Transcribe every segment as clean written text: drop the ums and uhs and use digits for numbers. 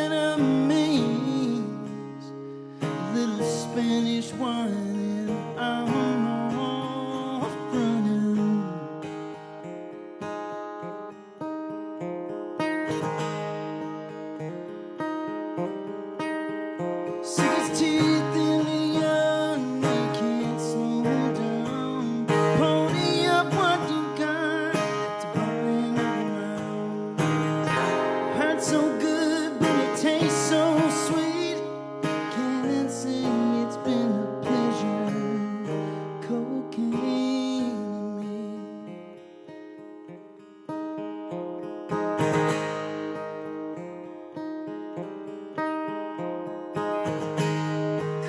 enemies, a little Spanish wine, and I'm off running. Sick as teeth in the young, they can't slow down. Pony up what you got to buy another round. Hurts so good, but it tastes so sweet. Can't say it's been a pleasure. Cocaine and me.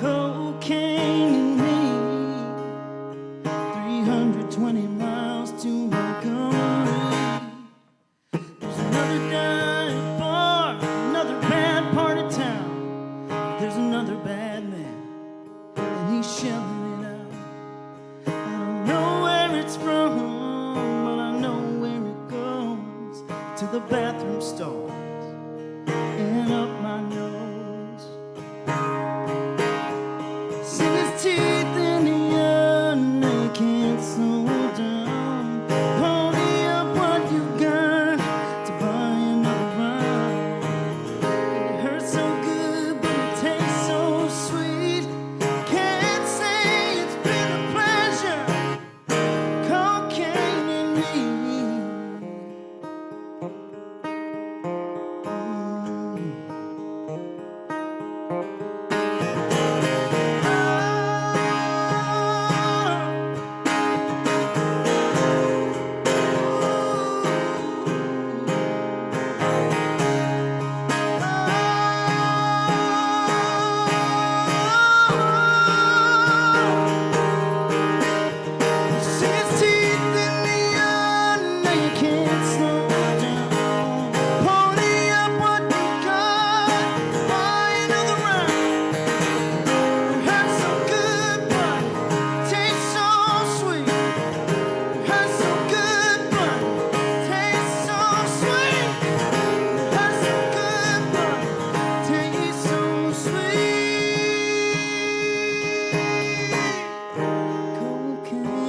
Cocaine and me. 320 miles to Montgomery. There's another dive bar, another bad part of town. There's another bad man, and he's shelling it out. I don't know where it's from, but I know where it goes. To the bathroom stalls and up my nose. Sick as teeth in the end, they can't slow down. Pony up what you got to buy another round. It hurts so good, but it tastes so sweet. Can't say it's been a pleasure. Cocaine and me. Sick as teeth in the end, they can't slow down. Pony up what you got, buy another round. It hurts so good, but tastes so sweet. It hurts so good, but tastes so sweet. It hurts so good, but tastes so sweet. Cocaine.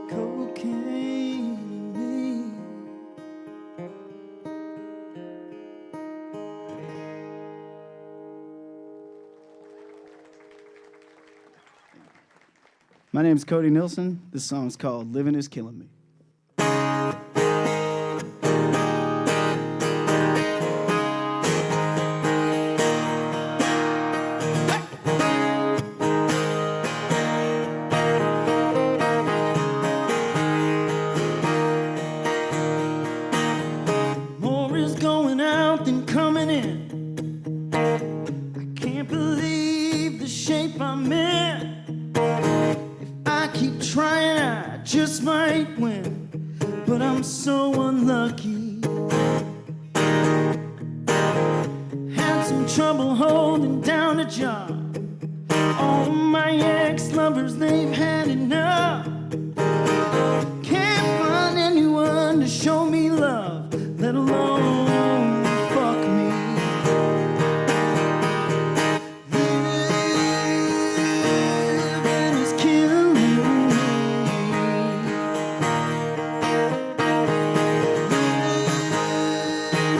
Cocaine and me. My name's Cody Nilsen. This song's called Living is Killing Me. More is going out than coming in. I can't believe the shape I'm in. If I keep trying, I just might win. But I'm so unlucky. Had some trouble holding down a job. All my ex-lovers, they've had enough. Can't find anyone to show me love, let alone fuck me. Living is killing me.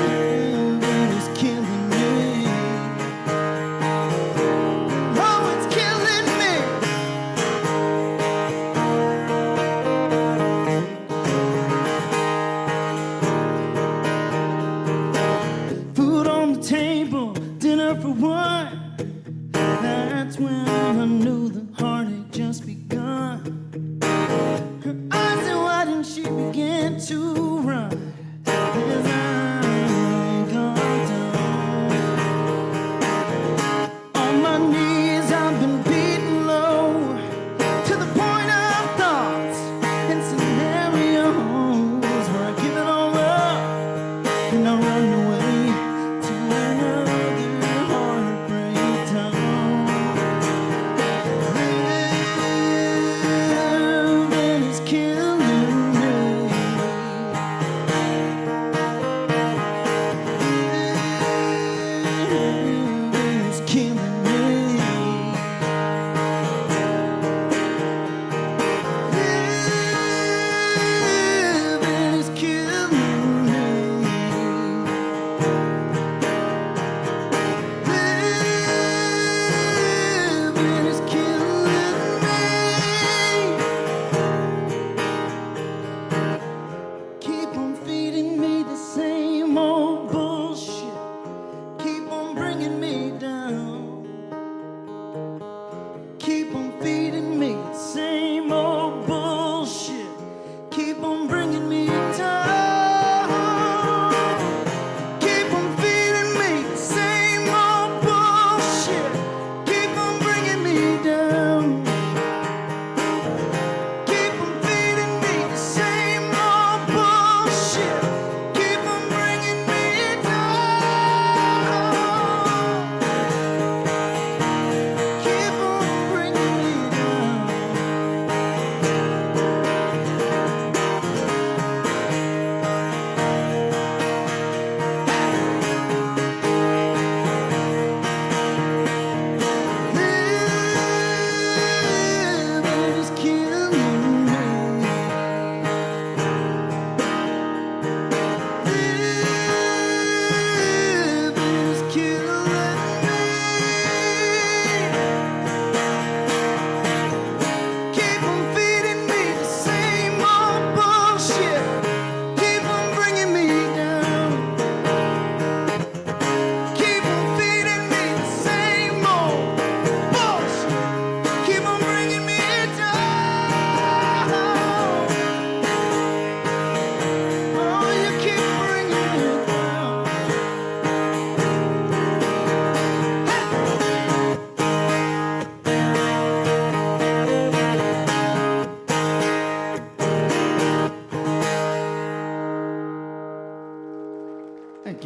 Living is killing me. Oh, it's killing me.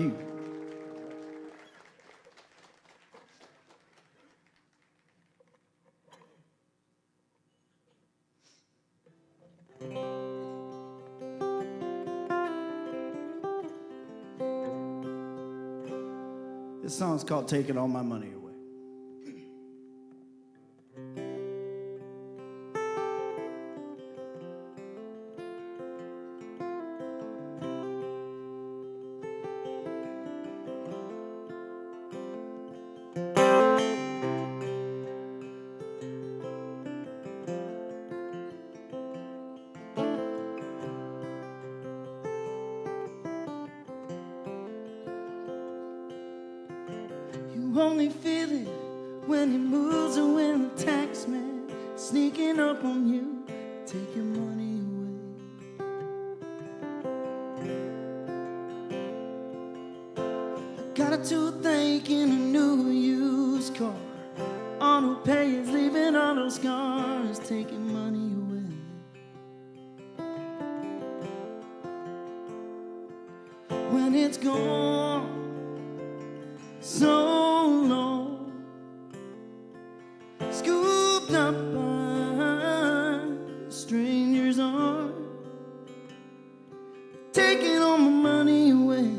you. This song's called Taking All My Money Away. You only feel it when he moves or when the tax man sneaking up on you, taking money away. I got a toothache in a new used car. Auto pay is leaving all those scars, taking money away. When it's gone so long, scooped up by a stranger's arm, taking all my money away,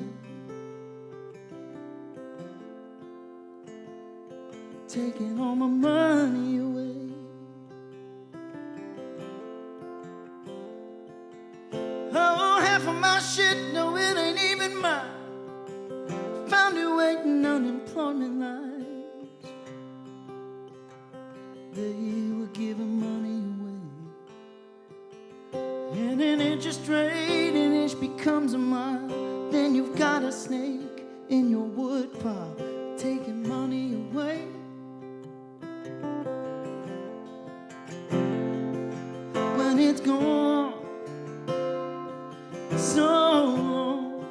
taking all my money away. Oh, half of my shit, no, it ain't even mine. Found it waiting unemployment lines. They were giving money away, and an interest rate, and it becomes a mile. Then you've got a snake in your wood pile, taking money away. When it's gone so long,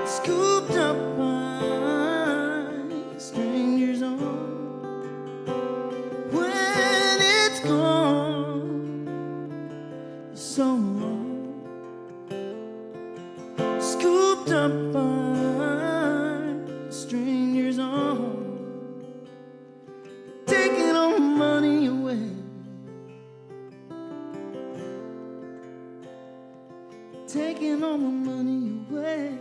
scooped up by strangers on. When it's gone so long, scooped up by strangers on, taking all my money away, taking all my money away.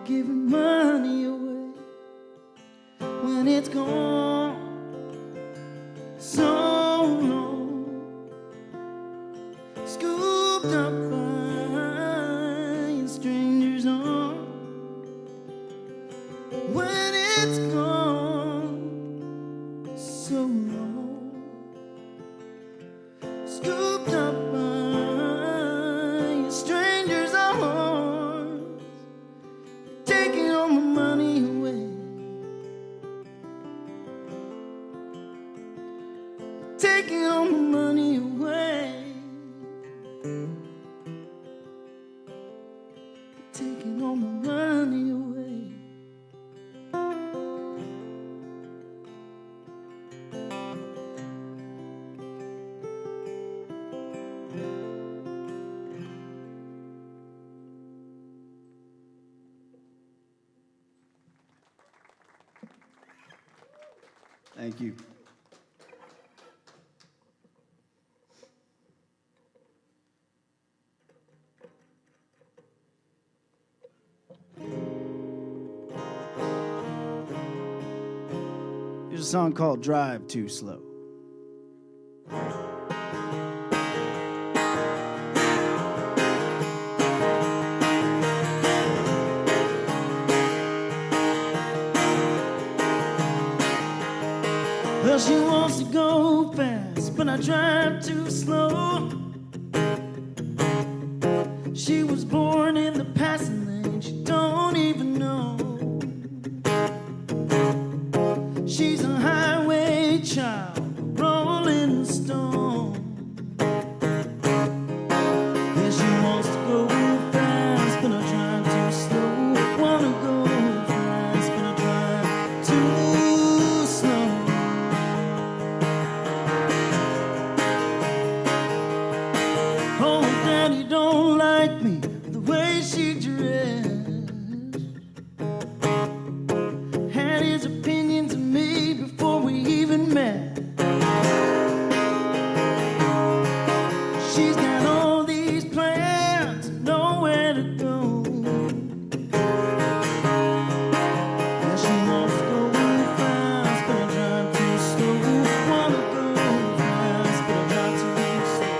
Giving money away. When it's gone so long, scooped up by strangers on. When it's gone so long, scooped up by strangers on, taking all my money away, taking all my money away, taking all my money away. Thank you. Here's a a song called Drive Too Slow. Well, she wants to go fast, but I drive too slow. She was born in the passing lane, she don't even know. She's a highway child, a rolling stone. Yeah, she wants to go fast, but I drive too slow. Wanna go fast, but I drive too slow. Oh, Daddy don't like me, the way she dressed. Had his opinions of me before we even met. She's got all these plans, nowhere to go. Yeah, she wants to go fast, but I drive too slow. Wanna go fast, but I drive too slow.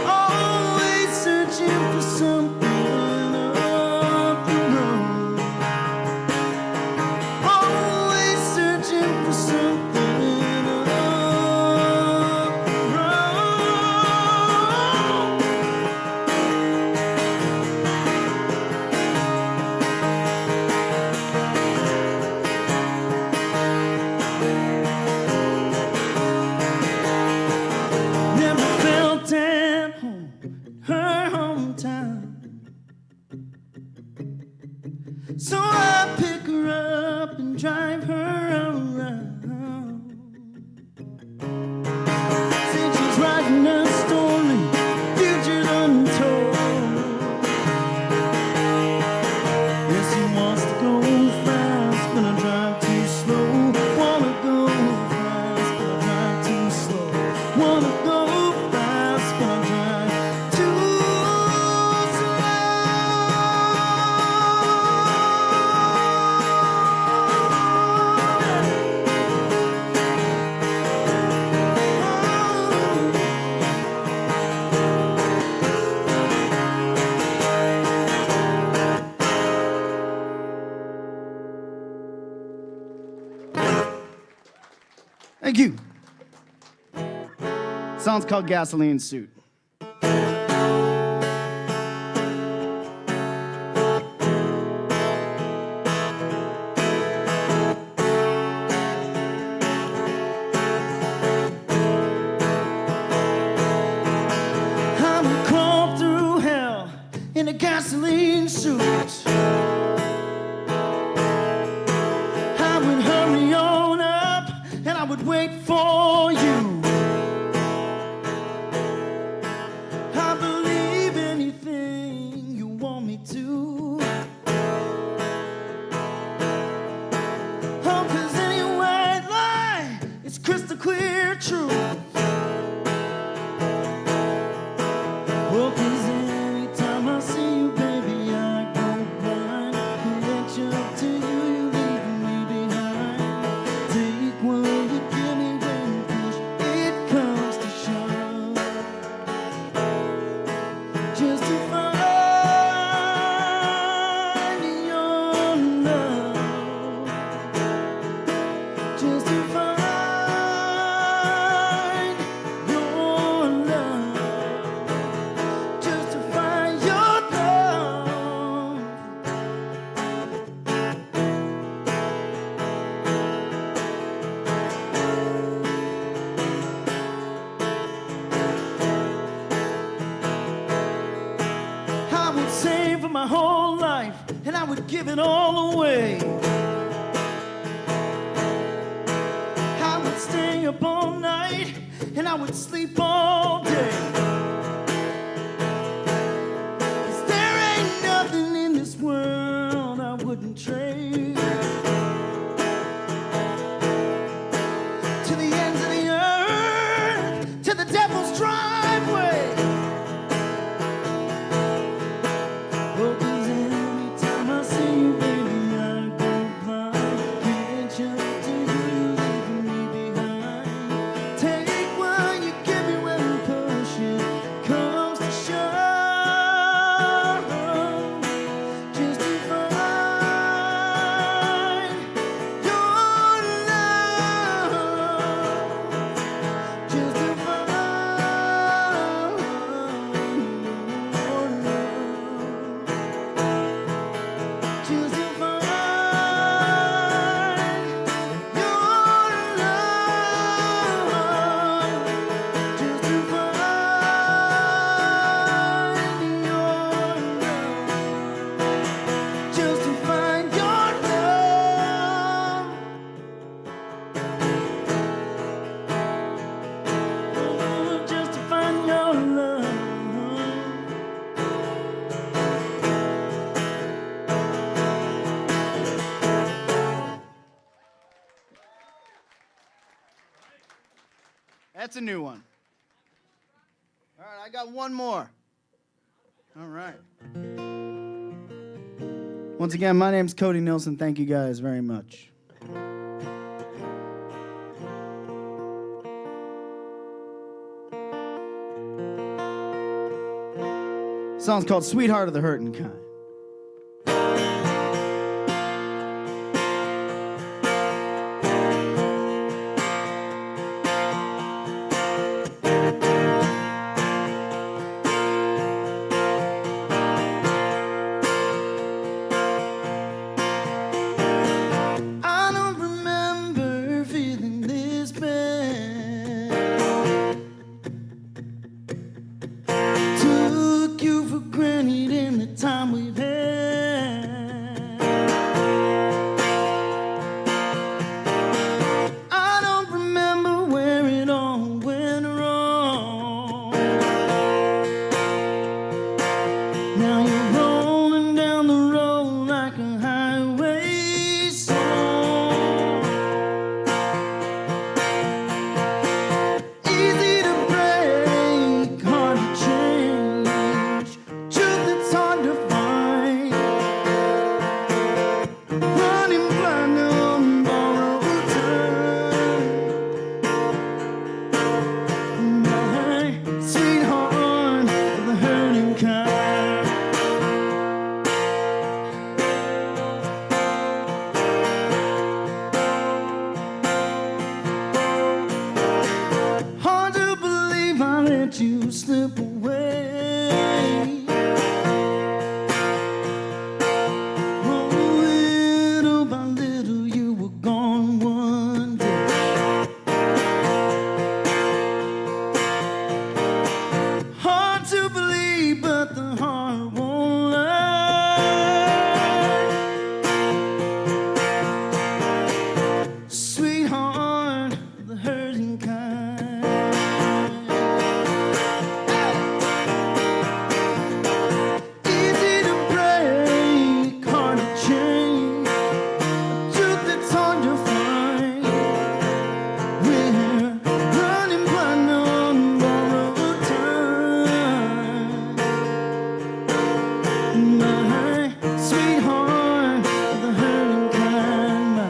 Always searching for something up the road. Always searching for something up the road. Never felt at home in her hometown. So I pick her up and drive her around. Since she's writing a story, future untold. Yes, she wants to go fast, but I drive too slow. Wanna go fast, but I drive too slow. Wanna go fast, but I drive too Thank you. Song's called Gasoline Suit. I would crawl through hell in a gasoline suit. I would hurry on up and I would wait for you. I believe anything you want me to. Oh, 'cause any white lie is crystal clear truth. Oh, 'cause anytime I see you, baby, I go blind. Catch up to you, you leave me behind. Take what you give me when push it comes to shove. Just to find your love. Just to find your love. Just to find your love. I would save my whole life and I would give it all away. I would stay up all night and I would sleep all day. 'Cause there ain't nothing in this world I wouldn't trade. To the ends of the earth, to the devil's driveway. Oh, 'cause anytime I see you, baby, I go blind. Can't jump to you, leaving me That's a new one. All right, I got one more. All right. Once again, my name's Cody Nilsen. Thank you guys very much. The song's called Sweetheart of the Hurtin' Kind. I don't remember feeling this bad. Took you for granted in the time we've had. I don't remember where it all went wrong. Now you're rolling down the road like a highway song. Easy to break, hard to change. Truth that's hard to find. Running blind on borrowed time. My sweetheart of the hurting kind. Hard to believe I let you slip away. Oh, little by little you were gone one day. Hard to believe, but the heart won't lie. Sweetheart of the hurting kind. Easy to break, hard to change. A truth that's hard to find. We're running blind on borrowed time. My sweetheart of the hurting kind. My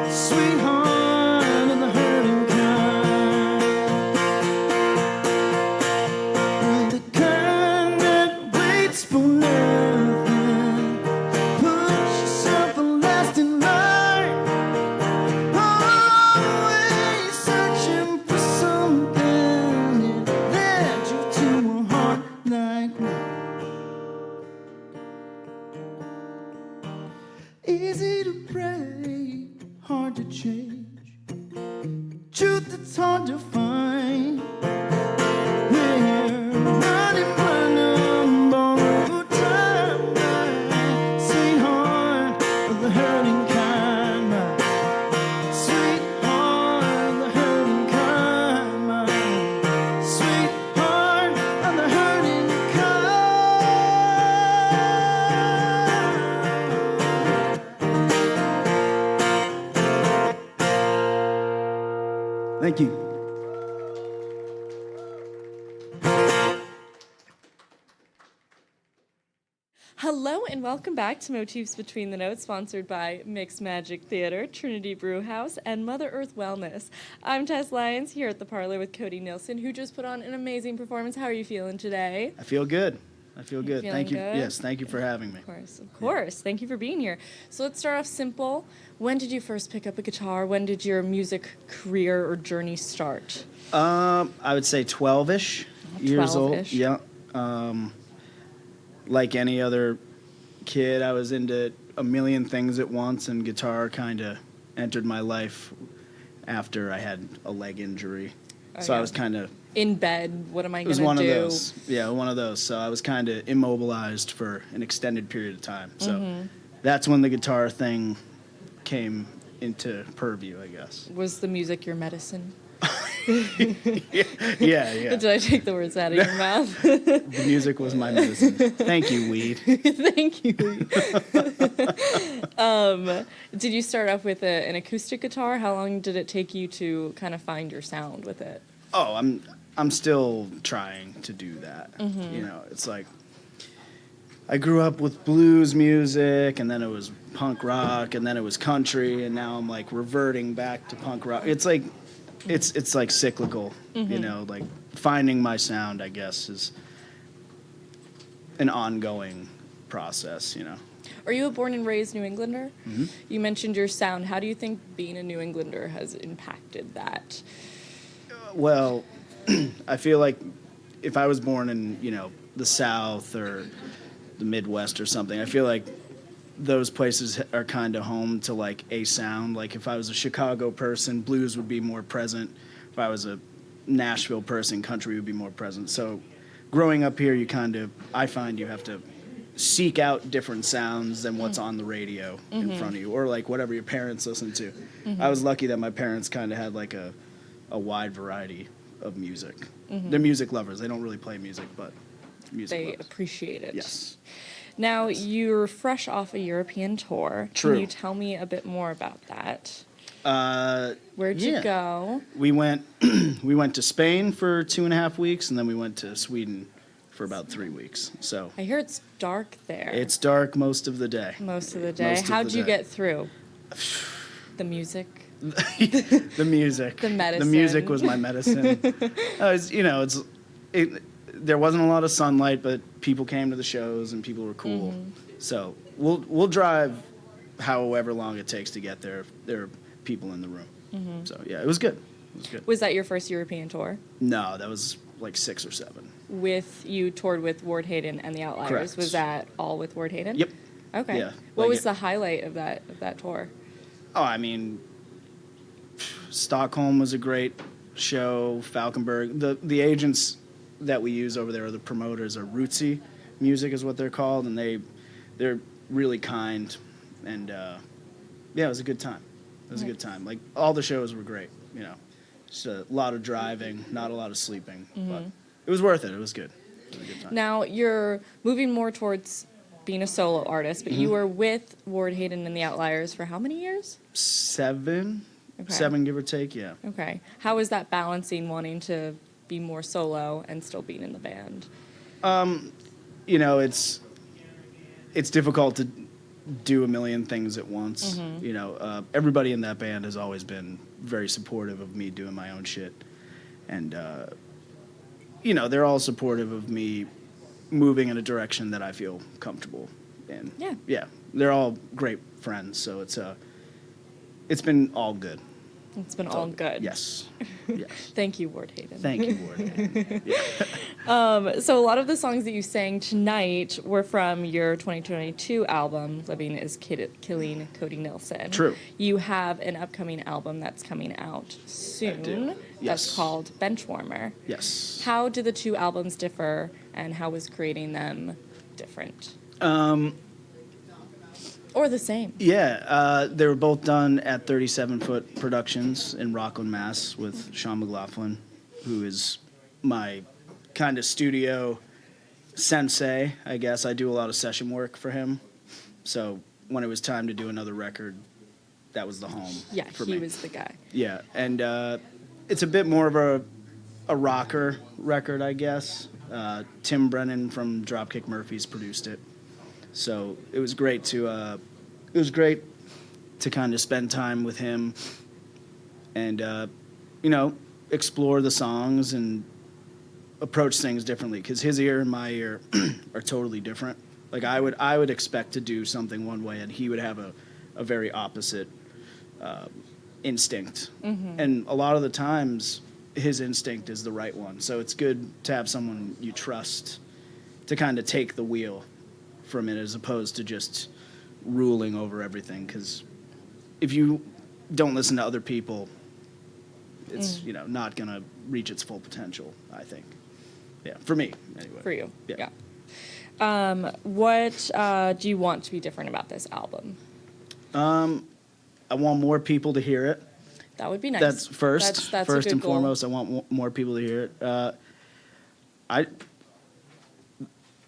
sweetheart of the hurting kind. The kind that waits for nothing. Put yourself a lasting light. Always searching for something that led you to a heart like mine. Easy to break, hard to change. Truth that's hard to find. We're running blind on borrowed time. Sweetheart of the hurting kind. My sweetheart of the hurting kind. My sweetheart of the hurting kind. Thank you. Hello and welcome back to Motifs Between the Notes, sponsored by Mixed Magic Theater, Trinity Brew House, and Mother Earth Wellness. I'm Tess Lyons here at the Parlour with Cody Nilsen, who just put on an amazing performance. How are you feeling today? I feel good. I feel good. feeling Thank you. good? Yes, thank you for having me. Of course. Thank you for being here. So let's start off simple. When did you first pick up a guitar? When did your music career or journey start? I would say 12-ish years old. 12-ish. Yeah. Like any other kid, I was into a million things at once, and guitar kind of entered my life after I had a leg injury. So I was kind of in bed. What am I it going was to do? one of those. Yeah, one of those. So I was kind of immobilized for an extended period of time. So that's when the guitar thing came into purview, I guess. Was the music your medicine? Yeah. Did I take the words out of your mouth? The music was my medicine. Thank you, weed. Thank you. Did you start off with an acoustic guitar? How long did it take you to kind of find your sound with it? Oh, I'm still trying to do that. You know, it's like I grew up with blues music, and then it was punk rock, and then it was country, and now I'm like reverting back to punk rock. It's like it's like cyclical, you know, like finding my sound, I guess, is an ongoing process, you know. Are you a born and raised New Englander? Mm-hmm. You mentioned your sound. How do you think being a New Englander has impacted that? Well, I feel like if I was born in, you know, the South or the Midwest or something, I feel like those places are kind of home to like a sound. Like if I was a Chicago person, blues would be more present. If I was a Nashville person, country would be more present. So growing up here, I find you have to seek out different sounds than what's on the radio in front of you, or like whatever your parents listen to. I was lucky that my parents kind of had like a wide variety of music. They're music lovers. They don't really play music, but music They lovers. appreciate it. Yes. Now, you're fresh off a European tour. True. Can you tell me a bit more about that? Where'd yeah. you go? We went we went to Spain for 2.5 weeks, and then we went to Sweden for about 3 weeks. So I hear it's dark there. it's dark most of the day. most of the day. most of How'd the you day. get through? The music? The music. The medicine. The music was my medicine. There wasn't a lot of sunlight, but people came to the shows and people were cool. So we'll drive however long it takes to get there. If there are people in the room. So yeah, it was good. It was good. Was that your first European tour? No, that was like 6 or 7. You toured with Ward Hayden and the Outliers. Correct. Was that all with Ward Hayden? Yep. Okay. Yeah, What like was it- the highlight of that tour? Oh, I mean, Stockholm was a great show. Falkenberg. The agents that we use over there, or the promoters, are Rootsy Music is what they're called, and they're really kind, and yeah, it was a good time. It was a good time. Like all the shows were great. You know, just a lot of driving, not a lot of sleeping, but it was worth it. It was good. It was a good time. Now, you're moving more towards being a solo artist, but Mm-hmm. you were with Ward Hayden and the Outliers for how many years? 7, Okay. 7 give or take. Yeah. Okay. How is that balancing wanting to be more solo and still being in the band? You know, it's difficult to do a million things at once. You know, everybody in that band has always been very supportive of me doing my own shit, and you know, they're all supportive of me moving in a direction that I feel comfortable in. Yeah. They're all great friends, so it's been all good. It's been all good. Yes. Yes. Thank you, Ward Hayden. Thank you, Ward Hayden. Yeah. So a lot of the songs that you sang tonight were from your 2022 album, Living is Killing Cody Nilsen. True. You have an upcoming album that's coming out soon. do. That's Yes. called Benchwarmer. Yes. How do the two albums differ, and how is creating them different? Or the same? Yeah, they were both done at 37 Foot Productions in Rockland, Mass. with Sean McLaughlin, who is my kind of studio sensei, I guess. I do a lot of session work for him. So when it was time to do another record, that was the home Yeah, for he me. was the guy. Yeah, and it's a bit more of a rocker record, I guess. Tim Brennan from Dropkick Murphys produced it. So it was great to kind of spend time with him and you know, explore the songs and approach things differently, because his ear and my ear are totally different. Like I would expect to do something one way, and he would have a very opposite instinct. And a lot of the times his instinct is the right one. So it's good to have someone you trust to kind of take the wheel from it, as opposed to just ruling over everything, because if you don't listen to other people, it's you know, not gonna reach its full potential, I think. Yeah, for me anyway. For you. Yeah. What do you want to be different about this album? I want more people to hear it. That would be nice. That's first. That's First a good and goal. foremost, I want more people to hear it.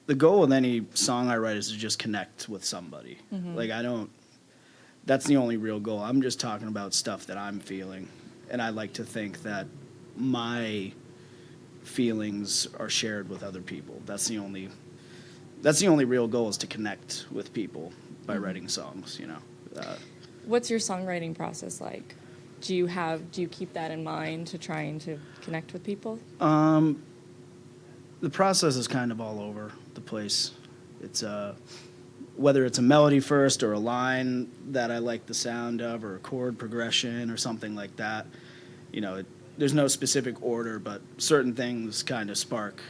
The goal with any song I write is to just connect with somebody. Like that's the only real goal. I'm just talking about stuff that I'm feeling, and I like to think that my feelings are shared with other people. That's the only real goal, is to connect with people by writing songs, you know. What's your songwriting process like? Do you keep that in mind to trying to connect with people? The process is kind of all over the place. It's whether it's a melody first or a line that I like the sound of, or a chord progression or something like that. You know, there's no specific order, but certain things kind of spark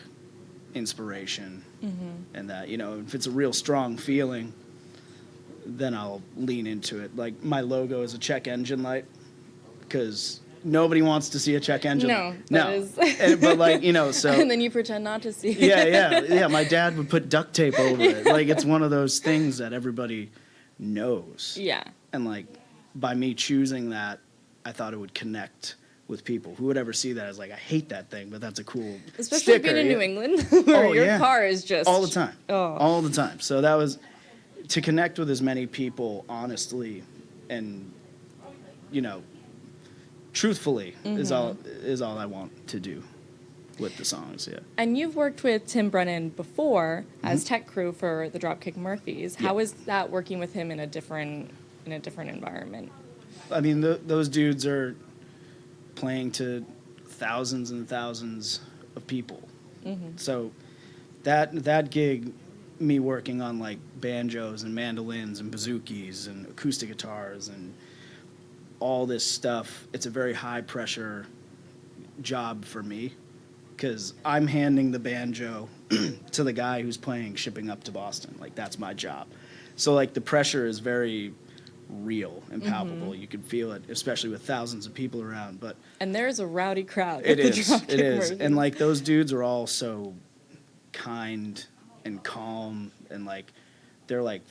inspiration. And that, you know, if it's a real strong feeling, then I'll lean into it. Like, my logo is a check engine light, because nobody wants to see a check engine light. No, that is. But, like, you know, so... And then you pretend not to see it. Yeah. My dad would put duct tape over it. Like, it's one of those things that everybody knows. Yeah. And, like, by me choosing that, I thought it would connect with people. Who would ever see that as, like, I hate that thing, but that's a cool Especially sticker. being in New England, where your car is just... All the time. Oh. All the time. So that was to connect with as many people honestly and, you know, truthfully is all I want to do with the songs, yeah. And you've worked with Tim Brennan before as tech crew for the Dropkick Murphys. How is that working with him in a different environment? I mean, those dudes are playing to thousands and thousands of people. So that gig, me working on like banjos and mandolins and bouzoukis and acoustic guitars and all this stuff, it's a very high pressure job for me, because I'm handing the banjo to the guy who's playing Shipping Up to Boston. Like, that's my job. So, like, the pressure is very real and palpable. You can feel it, especially with thousands of people around. But And there's a rowdy crowd. it is. And, like, those dudes are all so kind and calm, and, like, they're, like,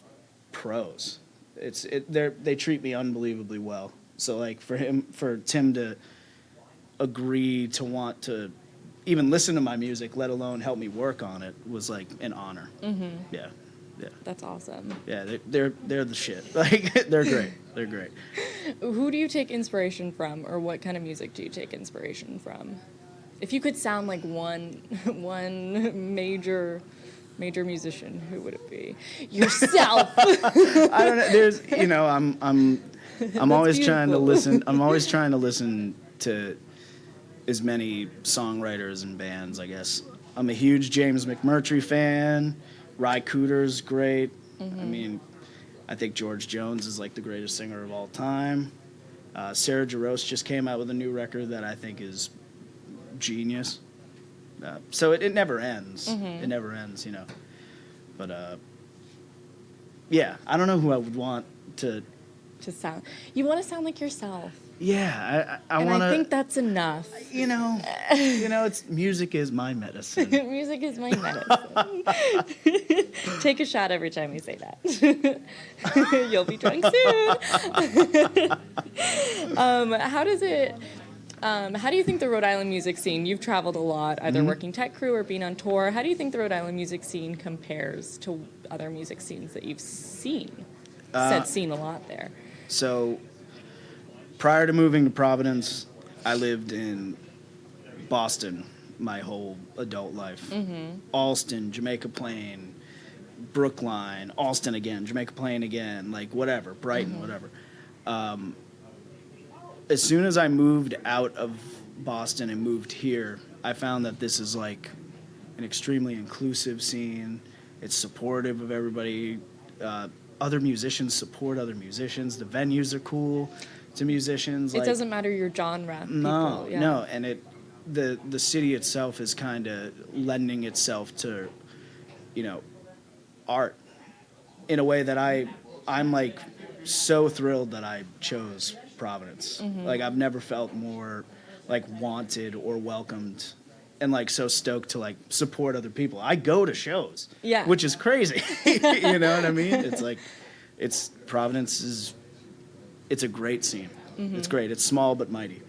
pros. They treat me unbelievably well. So, like, for Tim to agree to want to even listen to my music, let alone help me work on it, was like an honor. Yeah. That's awesome. Yeah, they're the shit. Like, they're great. They're great. Who do you take inspiration from, or what kind of music do you take inspiration from? If you could sound like one major musician, who would it be? Yourself. I don't know. There's, you know, I'm always trying to listen. I'm always trying to listen to as many songwriters and bands, I guess. I'm a huge James McMurtry fan. Ry Cooder's great. I mean, I think George Jones is like the greatest singer of all time. Sarah Jarosz just came out with a new record that I think is genius. So it never ends. It never ends, you know. But, yeah, I don't know who I would want to sound. You want to sound like yourself. Yeah, I And want to. I think that's enough. You know, it's music is my medicine. Music is my medicine. Take a shot every time we say that. You'll be drunk soon. How do you think the Rhode Island music scene? You've traveled a lot, either working tech crew or being on tour. How do you think the Rhode Island music scene compares to other music scenes that you've seen? Seen a lot there. So, prior to moving to Providence, I lived in Boston my whole adult life. Allston, Jamaica Plain, Brookline, Allston again, Jamaica Plain again, like whatever, Brighton, whatever. As soon as I moved out of Boston and moved here, I found that this is like an extremely inclusive scene. It's supportive of everybody. Other musicians support other musicians. The venues are cool to musicians. It doesn't matter your genre. No, people, yeah. no, and the city itself is kind of lending itself to, you know, art in a way that I'm like so thrilled that I chose Providence. Like, I've never felt more like wanted or welcomed, and like so stoked to like support other people. I go to shows, which is crazy. You know what I mean? It's like, Providence it's a great scene. It's great. It's small but mighty.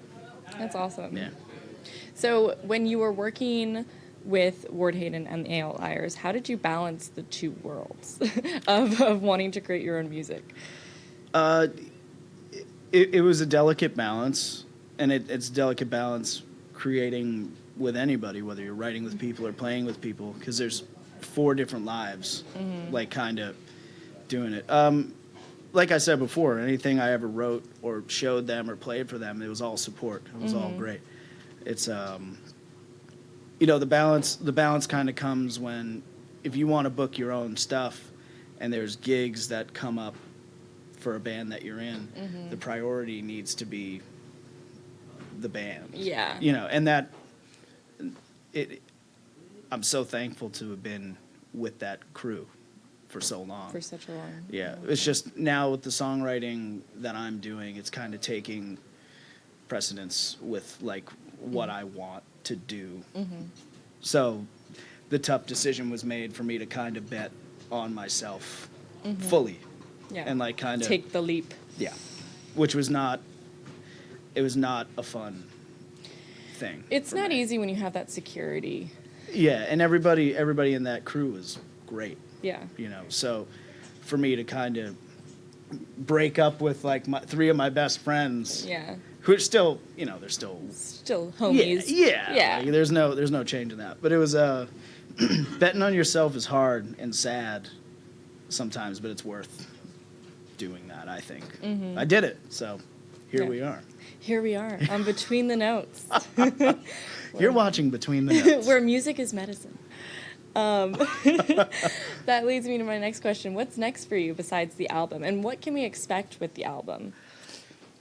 That's awesome. Yeah. So when you were working with Ward Hayden and the A.L. Ayers, how did you balance the two worlds of wanting to create your own music? It was a delicate balance, and it's a delicate balance creating with anybody, whether you're writing with people or playing with people, because there's 4 different lives, like kind of doing it. Like I said before, anything I ever wrote or showed them or played for them, it was all support. It was all great. It's you know, the balance kind of comes when, if you want to book your own stuff and there's gigs that come up for a band that you're in, the priority needs to be the band. Yeah. You know, and that I'm so thankful to have been with that crew for so long. For such a long. Yeah, it's just now with the songwriting that I'm doing, it's kind of taking precedence with like what I want to do. So the tough decision was made for me to kind of bet on myself fully. Yeah. And like kind of take the leap. Yeah, which was not. It was not a fun thing. It's for not me. easy when you have that security. Yeah, and everybody in that crew was great. Yeah. You know, so for me to kind of break up with like 3 of my best friends, Yeah. who are still, you know, they're still Still homies. yeah. Yeah. Like, there's no change in that. But it was betting on yourself is hard and sad sometimes, but it's worth doing that, I think. I did it, so here Yeah. we are. Here we are on Between the Notes, You're watching Between the Notes. where music is medicine. That leads me to my next question. What's next for you besides the album, and what can we expect with the album?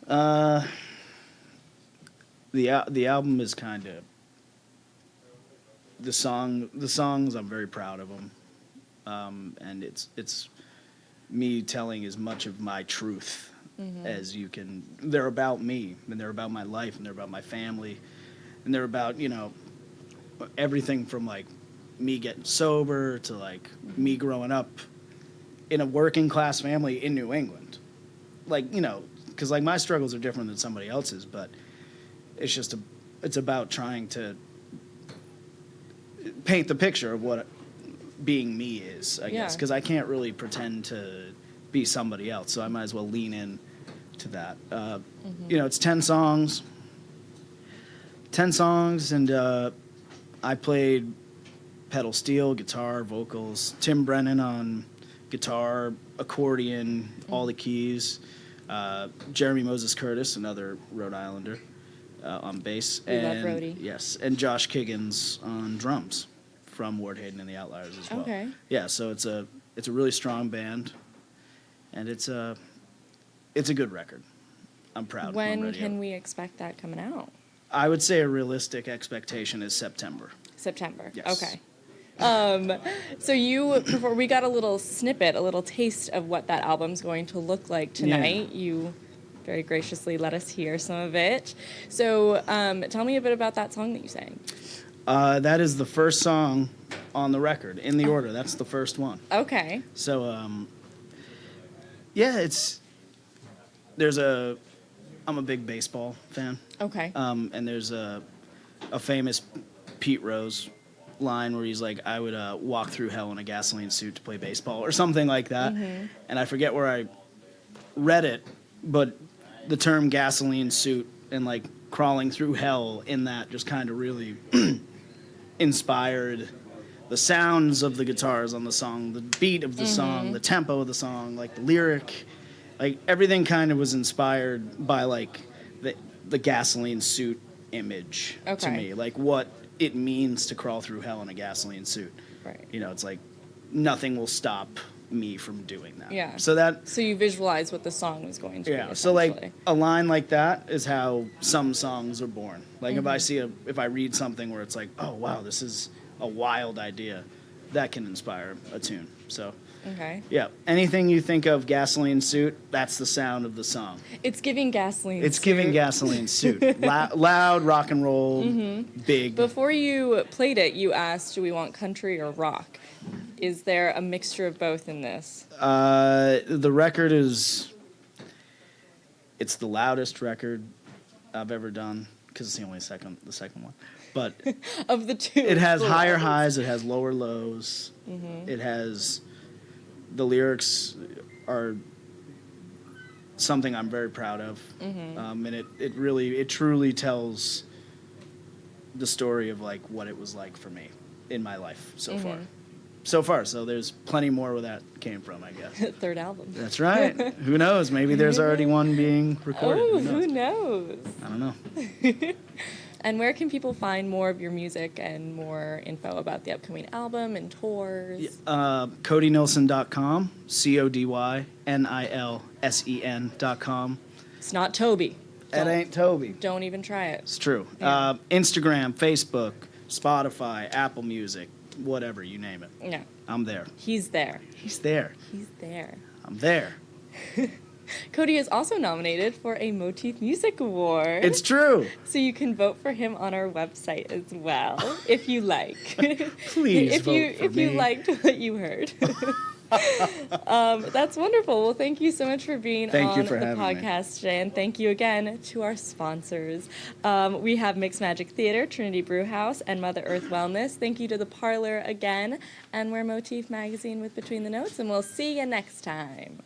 The album is kind of the songs. I'm very proud of them, and it's me telling as much of my truth as you can. They're about me, and they're about my life, and they're about my family, and they're about, you know, everything from like me getting sober to like me growing up in a working class family in New England. Like, you know, because like my struggles are different than somebody else's, but it's just it's about trying to paint the picture of what being me is, I guess, because I can't really pretend to be somebody else, so I might as well lean in to that. You know, it's 10 songs, and I played pedal steel, guitar, vocals, Tim Brennan on guitar, accordion, all the keys, Jeremy Moses Curtis, another Rhode Islander, on bass. We love Rhodey. Yes, and Josh Kiggins on drums from Ward Hayden and the Outliers as well. Okay. Yeah, so it's a really strong band, and it's a good record. I'm proud. When can we expect that coming out? I would say a realistic expectation is September. September. Yes. Okay. So before we got a little snippet, a little taste of what that album's going to look like tonight. Yeah. You very graciously let us hear some of it. So tell me a bit about that song that you sang. That is the first song on the record in the order. That's the first one. Okay. So, yeah, I'm a big baseball fan. Okay. And there's a famous Pete Rose line where he's like, I would walk through hell in a gasoline suit to play baseball or something like that. And I forget where I read it, but the term gasoline suit and like crawling through hell in that just kind of really inspired the sounds of the guitars on the song, the beat of the song, the tempo of the song, like the lyric, like everything kind of was inspired by like the gasoline suit image to me, like what it means to crawl through hell in a gasoline suit. Right. You know, it's like nothing will stop me from doing that. Yeah. So you visualize what the song was going to be. yeah. So like a line like that is how some songs are born. Like if I read something where it's like, oh wow, this is a wild idea, that can inspire a tune. So Okay. yeah, anything you think of gasoline suit, that's the sound of the song. It's giving gasoline. It's giving gasoline suit. Loud, rock and roll, big. Before you played it, you asked, do we want country or rock? Is there a mixture of both in this? The record it's the loudest record I've ever done because it's the only the second one. But Of the two. it has the higher loudest. highs, it has lower lows. It has, the lyrics are something I'm very proud of. And it truly tells the story of like what it was like for me in my life so Mm-hmm. far. So far, so there's plenty more where that came from, I guess. Third album. That's right. Who knows? Maybe there's already one being recorded. Oh, Who knows? who knows? I don't know. And where can people find more of your music and more info about the upcoming album and tours? CodyNilsen.com, CodyNilsen.com. It's not Toby. That ain't Toby. Don't even try it. It's true. Yeah. Instagram, Facebook, Spotify, Apple Music, whatever, you name it. No, I'm there. he's there. He's there. He's there. I'm there. Cody is also nominated for a Motif Music Award. It's true. So you can vote for him on our website as well, if you like. Please if vote you for if you me. liked what you heard. That's wonderful. Well, thank you so much for being Thank you on for the having me. podcast today, and thank you again to our sponsors. We have Mixed Magic Theater, Trinity Brew House, and Mother Earth Wellness. Thank you to the Parlour again, and we're Motif Magazine with Between the Notes, and we'll see you next time.